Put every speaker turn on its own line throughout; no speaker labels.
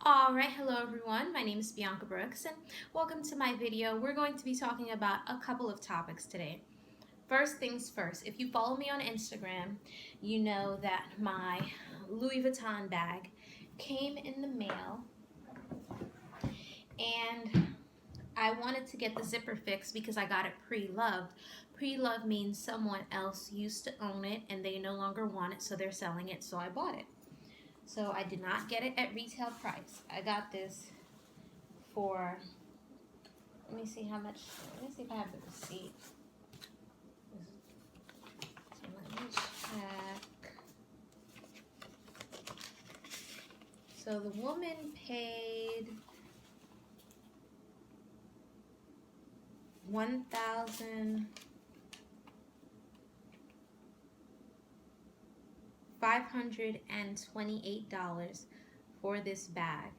Alright, hello everyone. My name is Bianca Brooks and welcome to my video. We're going to be talking about a couple of topics today. First things first, if you follow me on Instagram, you know that my Louis Vuitton bag came in the mail and I wanted to get the zipper fixed because I got it pre-loved. Pre-loved means someone else used to own it and they no longer want it, so they're selling it, so I bought it. So I did not get it at retail price. I got this for, let me see how much, let me see if I have the receipt. So let me check. So the woman paid $1,528 for this bag.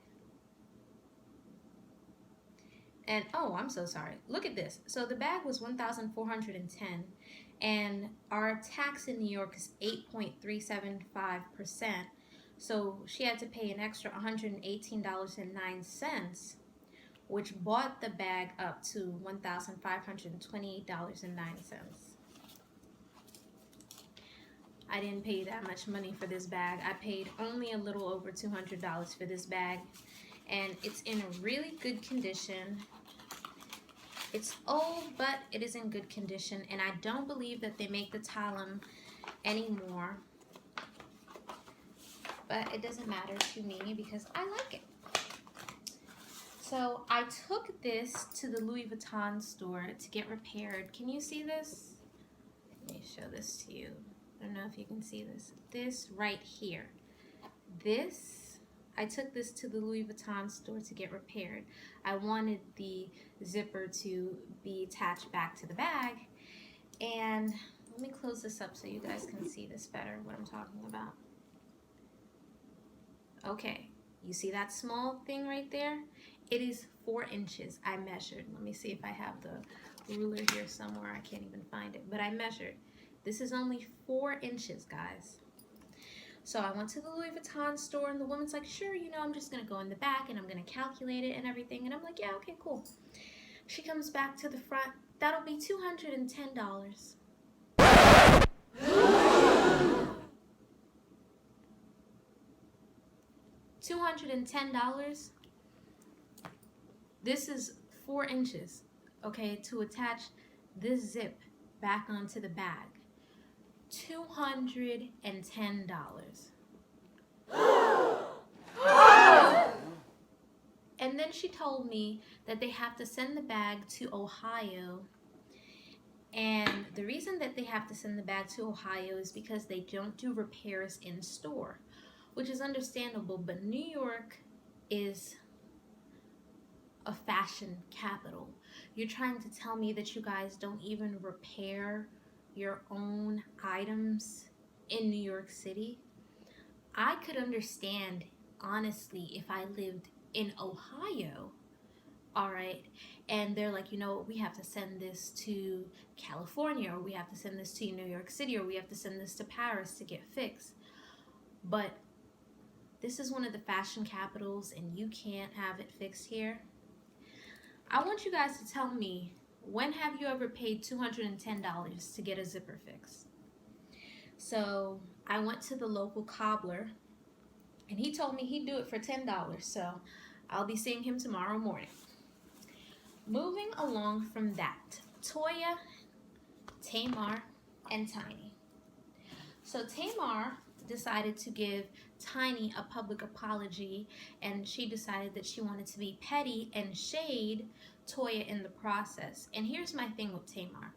And oh, I'm so sorry. Look at this. So the bag was $1,410 and our tax in New York is 8.375%. So she had to pay an extra $118.09, which bought the bag up to $1,528.09. I didn't pay that much money for this bag. I paid only a little over $200 for this bag, and it's in a really good condition. It's old, but it is in good condition, and I don't believe that they make the talum anymore. But it doesn't matter to me because I like it. So I took this to the Louis Vuitton store to get repaired. Can you see this? Let me show this to you. I don't know if you can see this. This right here. I took this to the Louis Vuitton store to get repaired. I wanted the zipper to be attached back to the bag. And let me close this up so you guys can see this better, what I'm talking about. Okay, you see that small thing right there? It is 4 inches. I measured. Let me see if I have the ruler here somewhere. I can't even find it, but I measured. This is only 4 inches, guys. So I went to the Louis Vuitton store and the woman's like, sure, I'm just going to go in the back and I'm going to calculate it and everything. And I'm like, yeah, okay, cool. She comes back to the front. That'll be $210. $210. This is 4 inches, okay, to attach this zip back onto the bag. $210. And then she told me that they have to send the bag to Ohio. And the reason that they have to send the bag to Ohio is because they don't do repairs in store, which is understandable, but New York is a fashion capital. You're trying to tell me that you guys don't even repair your own items in New York City? I could understand, honestly, if I lived in Ohio, all right, and they're like, we have to send this to California, or we have to send this to New York City, or we have to send this to Paris to get fixed. But this is one of the fashion capitals and you can't have it fixed here. I want you guys to tell me, when have you ever paid $210 to get a zipper fixed? So I went to the local cobbler and he told me he'd do it for $10. So I'll be seeing him tomorrow morning. Moving along from that, Toya, Tamar, and Tiny. So Tamar decided to give Tiny a public apology, and she decided that she wanted to be petty and shade Toya in the process. And here's my thing with Tamar.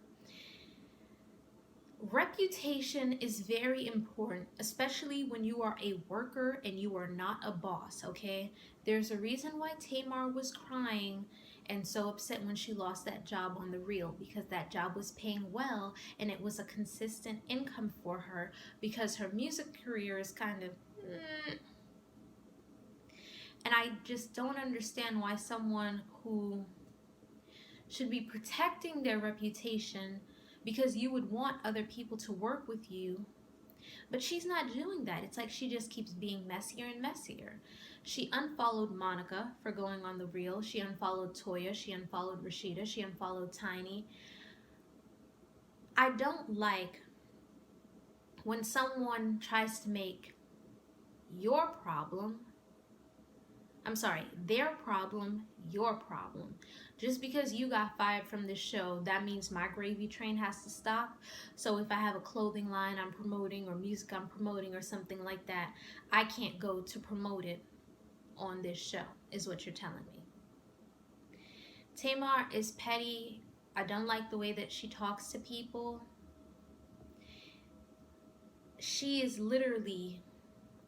Reputation is very important, especially when you are a worker and you are not a boss, okay? There's a reason why Tamar was crying and so upset when she lost that job on The Real, because that job was paying well and it was a consistent income for her, because her music career is kind of and I just don't understand why someone who should be protecting their reputation because you would want other people to work with you, but she's not doing that. It's like she just keeps being messier and messier. She unfollowed Monica for going on the reel. She unfollowed Toya. She unfollowed Rashida. She unfollowed Tiny. I don't like when someone tries to make your problem, I'm sorry, their problem, your problem. Just because you got fired from this show, that means my gravy train has to stop. So if I have a clothing line I'm promoting or music I'm promoting or something like that, I can't go to promote it on this show, is what you're telling me. Tamar is petty. I don't like the way that she talks to people. She is literally,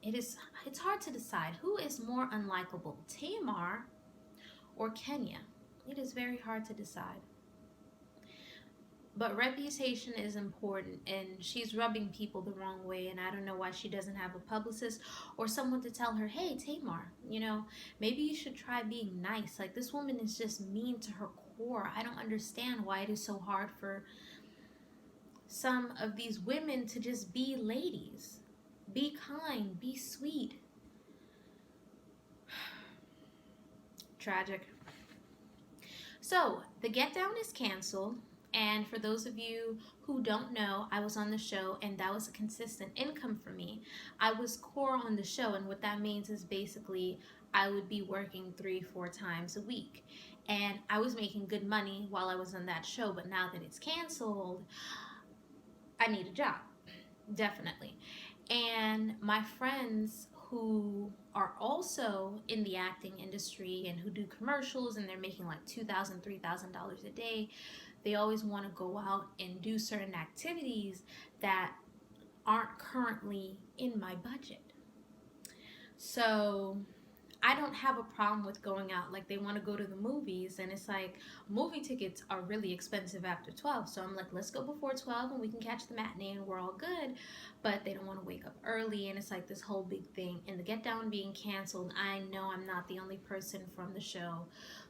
it's hard to decide who is more unlikable, Tamar or Kenya. It is very hard to decide. But reputation is important, and she's rubbing people the wrong way, and I don't know why she doesn't have a publicist or someone to tell her, hey, Tamar, maybe you should try being nice. Like, this woman is just mean to her core. I don't understand why it is so hard for some of these women to just be ladies. Be kind, be sweet. Tragic. So, the Get Down is canceled. And for those of you who don't know, I was on the show and that was a consistent income for me. I was core on the show, and what that means is basically I would be working 3-4 times a week. And I was making good money while I was on that show, but now that it's canceled, I need a job, definitely. And my friends who are also in the acting industry and who do commercials and they're making like $2,000, $3,000 a day, they always want to go out and do certain activities that aren't currently in my budget. So I don't have a problem with going out. Like, they want to go to the movies, and it's like movie tickets are really expensive after 12. So I'm like, let's go before 12 and we can catch the matinee and we're all good. But they don't want to wake up early, and it's like this whole big thing. And the Get Down being canceled, I know I'm not the only person from the show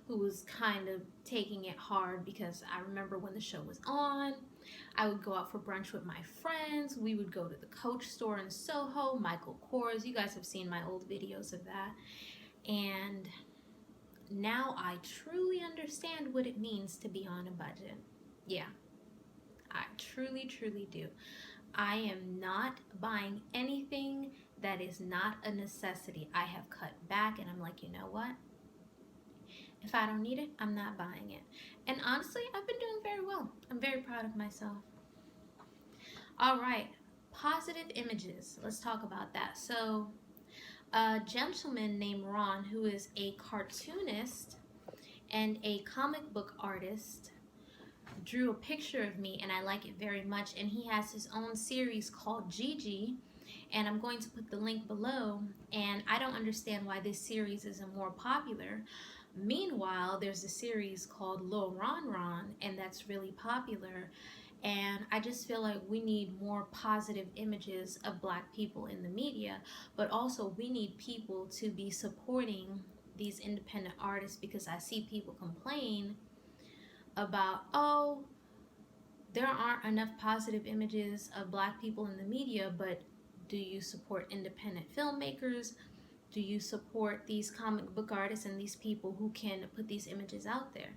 who was kind of taking it hard, because I remember when the show was on, I would go out for brunch with my friends. We would go to the Coach store in Soho, Michael Kors. You guys have seen my old videos of that. And now I truly understand what it means to be on a budget. Yeah, I truly, truly do. I am not buying anything that is not a necessity. I have cut back, and I'm like, you know what? If I don't need it, I'm not buying it. And honestly, I've been doing very well. I'm very proud of myself. All right, positive images. Let's talk about that. So, a gentleman named Ron, who is a cartoonist and a comic book artist, drew a picture of me, and I like it very much. And he has his own series called Gigi, and I'm going to put the link below. And I don't understand why this series isn't more popular. Meanwhile, there's a series called Lil Ron Ron, and that's really popular. And I just feel like we need more positive images of Black people in the media, but also we need people to be supporting these independent artists, because I see people complain about, oh, there aren't enough positive images of Black people in the media, but do you support independent filmmakers? Do you support these comic book artists and these people who can put these images out there?